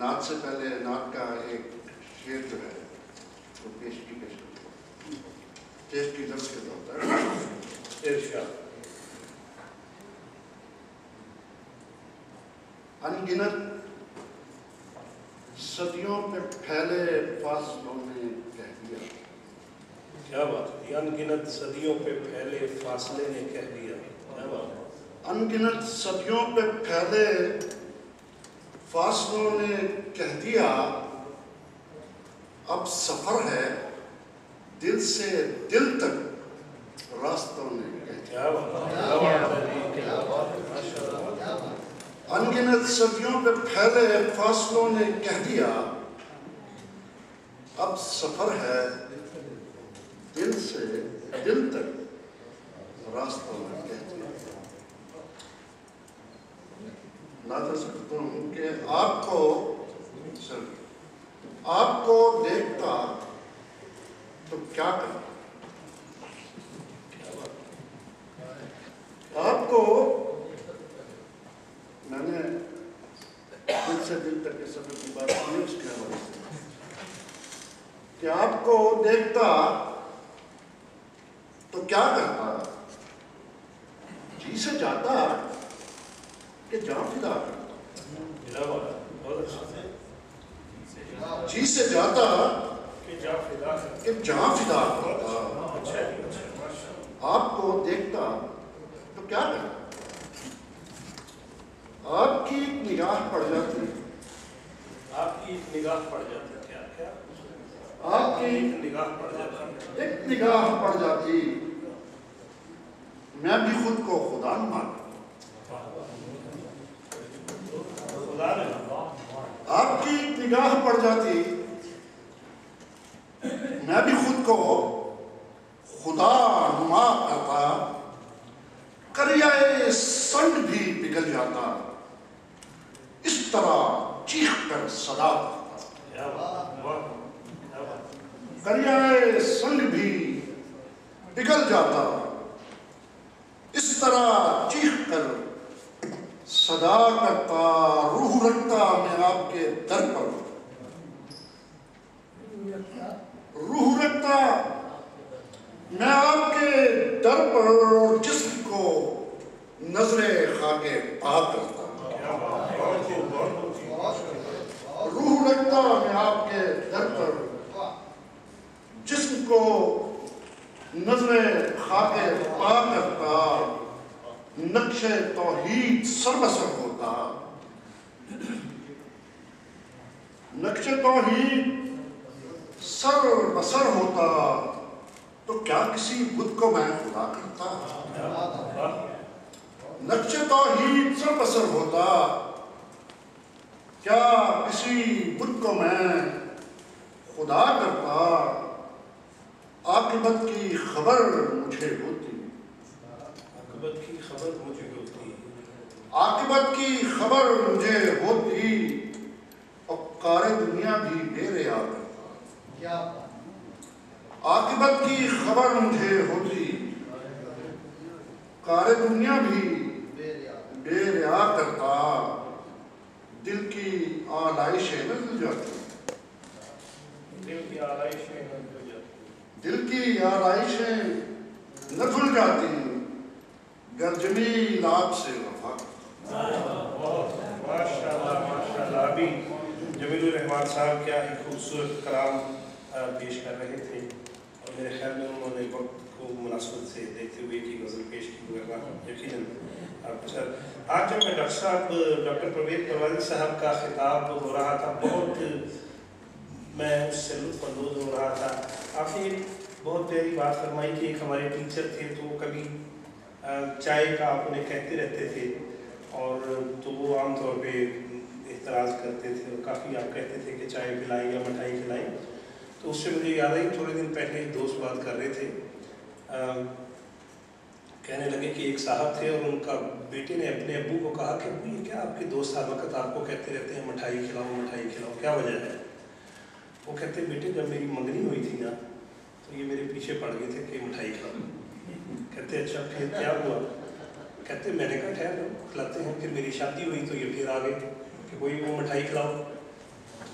نعت سے پہلے نعت کا ایک شعر جو ہے وہ پیش کرتا ٹیسٹ کی درس کے طور پر ارشاد۔ ان گنت صدیوں پہ پھیلے فاصلوں نے کہہ دیا۔ کیا بات ہے، ان گنت صدیوں پہ پھیلے فاصلے نے کہہ دیا، کیا بات ہے۔ ان گنت صدیوں پہ پھیلے فاصلوں نے کہہ دیا، اب سفر ہے دل سے دل تک راستوں نے کہہ دیا۔ کیا بات ہے، کیا بات ہے، ماشاءاللہ۔ ان گنت صدیوں پہ پھیلے فاصلوں نے کہہ دیا، اب سفر ہے دل سے دل تک راستوں نے کہہ دیا۔ ناظر سکتا ہوں کہ آپ کو دیکھتا تو کیا کرتا، آپ کو میں نے دل سے دل تک کے سفر کی بات کی اس کے حوالے سے کہ آپ کو دیکھتا تو کیا کرتا، جی سے جاتا کہ جان فدا کرتا، جی سے جاتا کہ جان فدا کرتا، آپ کو دیکھتا تو کیا کرتا، آپ کی ایک نگاہ پڑ جاتی، آپ کی ایک نگاہ پڑ جاتی، کیا کیا آپ کی ایک نگاہ پڑ جاتی، ایک نگاہ پڑ جاتی، میں بھی خود کو خدا نہ مانتا۔ آپ کی ایک نگاہ پڑ جاتی، میں بھی خود کو خدا نما کرتا، کریائے سنگ بھی پگھل جاتا، اس طرح چیخ کر صدا کرتا، کریائے سنگ بھی پگھل جاتا، اس طرح چیخ کر صدا کرتا، روح رکھتا میں آپ کے در پر، روح رکھتا میں آپ کے در پر، اور جسم کو نظر خاک پاک کرتا، روح رکھتا میں آپ کے در پر، جسم کو نظر خاک پاک کرتا، نقش توحید سر بسر ہوتا، نقش توحید سر بسر ہوتا، تو کیا کسی بت کو میں خدا کرتا، نقش توحید سر بسر ہوتا، کیا کسی بت کو میں خدا کرتا، عاقبت کی خبر مجھے ہوتی، عاقبت کی خبر مجھے ہوتی، عاقبت کی خبر مجھے ہوتی، اور کار دنیا بھی بے ریا کرتا، عاقبت کی خبر مجھے ہوتی، کار دنیا بھی بے ریا کرتا، دل کی آلائشیں نہ دل جاتی، دل کی آلائشیں نہ دل جاتی، دل کی آلائشیں نہ دھل جاتی، گر جمیل آپ سے وفا ماشاءاللہ ماشاءاللہ۔ ابھی جمیل الرحمان صاحب کیا ہی خوبصورت کلام پیش کر رہے تھے، اور میرے خیال میں انہوں نے وقت کو مناسبت سے دیکھتے ہوئے کی غزل پیش کی ہوئے، یقیناً آج جب میں ڈاکٹر صاحب ڈاکٹر پرویز پروازی صاحب کا خطاب ہو رہا تھا، بہت میں اس سے لطف اندوز ہو رہا تھا۔ آپ نے بہت پیاری بات فرمائی کہ ایک ہمارے ٹیچر تھے تو وہ کبھی چائے کا آپ انہیں کہتے رہتے تھے، اور تو وہ عام طور پہ اعتراض کرتے تھے، اور کافی آپ کہتے تھے کہ چائے پلائیں یا مٹھائی کھلائیں۔ تو اس سے مجھے یاد آئی، تھوڑے دن پہلے ایک دوست بات کر رہے تھے، کہنے لگے کہ ایک صاحب تھے اور ان کا بیٹے نے اپنے ابو کو کہا کہ ابو یہ کیا آپ کے دوست ہر وقت آپ کو کہتے رہتے ہیں مٹھائی کھلاؤ مٹھائی کھلاؤ، کیا وجہ ہے؟ وہ کہتے بیٹے جب میری منگنی ہوئی تھی نا تو یہ میرے پیچھے پڑ گئے تھے کہ مٹھائی کھلاؤ۔ کہتے اچھا پھر کیا ہوا؟ کہتے میں نے کہا ٹھہر کھلاتے ہیں، پھر میری شادی ہوئی تو یہ پھر آ گئے کہ کوئی وہ مٹھائی کھلاؤ۔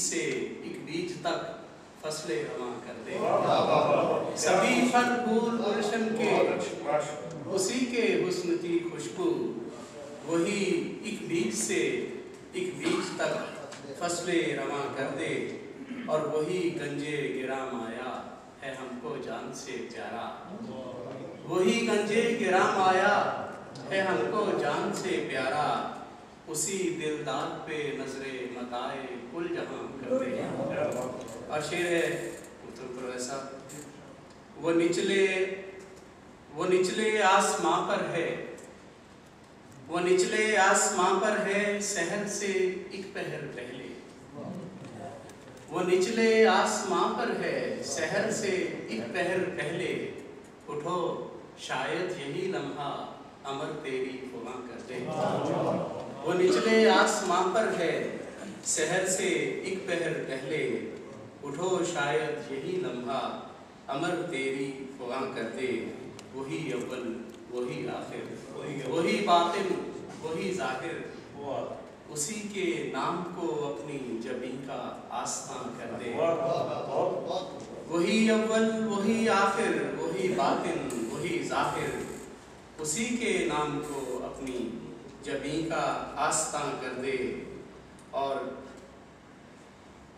سے ایک بیج تک فصلیں رواں کر دے. سبھی پھل پھول گلشن کے اسی کے حسن کی خوشبو، وہی ایک بیج سے ایک بیج تک فصلیں رواں کر دے. اور وہی گنجے گرام آیا ہے ہم کو جان سے پیارا، وہی گنجے گرام آیا ہے ہم کو جان سے پیارا. اسی دلدار پہ نظر متائے کل جہاں کر دے. اور شعر ہے ایسا، وہ نچلے آسماں پر ہے، وہ نچلے آسماں پر ہے سحر سے ایک پہر پہلے. وہ نچلے آسماں پر ہے سحر سے ایک پہر پہلے. اٹھو شاید یہی لمحہ امر تیری فغاں کر دے. وہ نچلے آسماں پر ہے سحر سے ایک پہر پہلے. اٹھو شاید یہی لمحہ امر تیری فغاں کر دے. وہی اول وہی آخر، وہی باطن وہی ظاہر، اسی کے نام کو اپنی جبیں کا آستان کر دے. وہی اول وہی آخر وہی باطن وہی ظاہر، اسی کے نام کو اپنی جبیں کا آستان کر دے. اور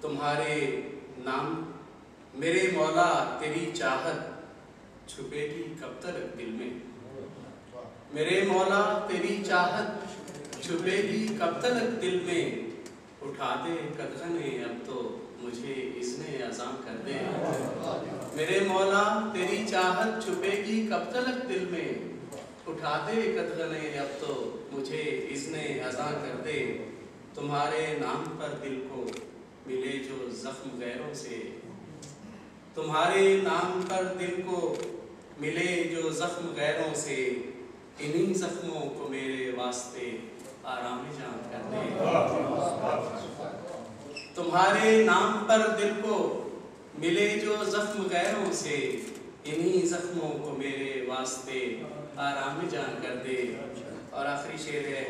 تمہارے نام میرے مولا تیری چاہت چھپے گی کب تک دل میں. میرے مولا تیری چاہت چھپے گی کب تک دل میں. اٹھا دے قدغن اب تو مجھے اذن اذاں کر دے. میرے مولا تیری چاہت چھپے گی کب تک دل میں. اٹھا دے قدغن اب تو مجھے اذن اذاں کر دے. تمہارے نام پر دل کو ملے جو زخم غیروں سے، تمہارے نام پر دل کو ملے جو زخم غیروں سے، انہی زخموں کو میرے واسطے آرام جان کر دے. تمہارے نام پر دل کو ملے جو زخم غیروں سے، انہی زخموں کو میرے واسطے آرام جان کر دے. اور آخری شعر ہے،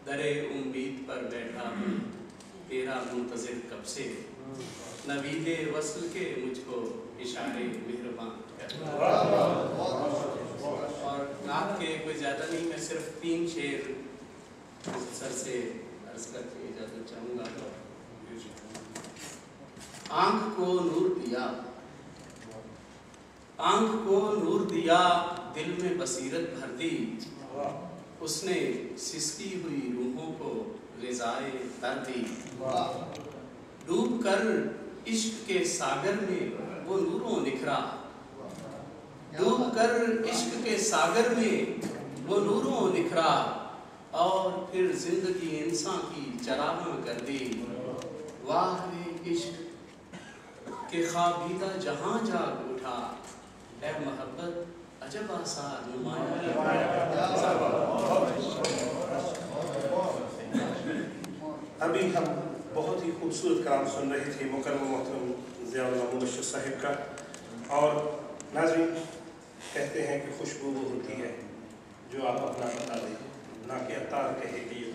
درے امید پر بیٹھا ہوں تیرا منتظر کب سے، نوید وصل کے مجھ کو اشارے مہرباں کر دے. اور نعت کے کوئی زیادہ نہیں، میں صرف 3 شعر سر سے عرض کر کے اجازت چاہوں گا. آنکھ کو نور دیا، آنکھ کو نور دیا، دل میں بصیرت بھر دی. اس نے سسکی ہوئی روحوں کو غذائے تر دی. ڈوب کر عشق کے ساگر میں وہ نوروں نکھرا، ڈوب کر عشق کے ساگر میں وہ نوروں نکھرا. اور پھر زندگی انسان کی چراغاں کر دی. واہ عشق کہ خوابیدہ جہاں جاگ اٹھا، اے محبت عجب آثار نمایاں. ابھی ہم بہت ہی خوبصورت کلام سن رہے تھے مکرم محترم ضیاء اللہ مبشر صاحب کا. اور ناظرین کہتے ہیں کہ خوشبو وہ ہوتی ہے جو آپ اپنا بتا دیں، نہ کہ عطار کہے کہ یہ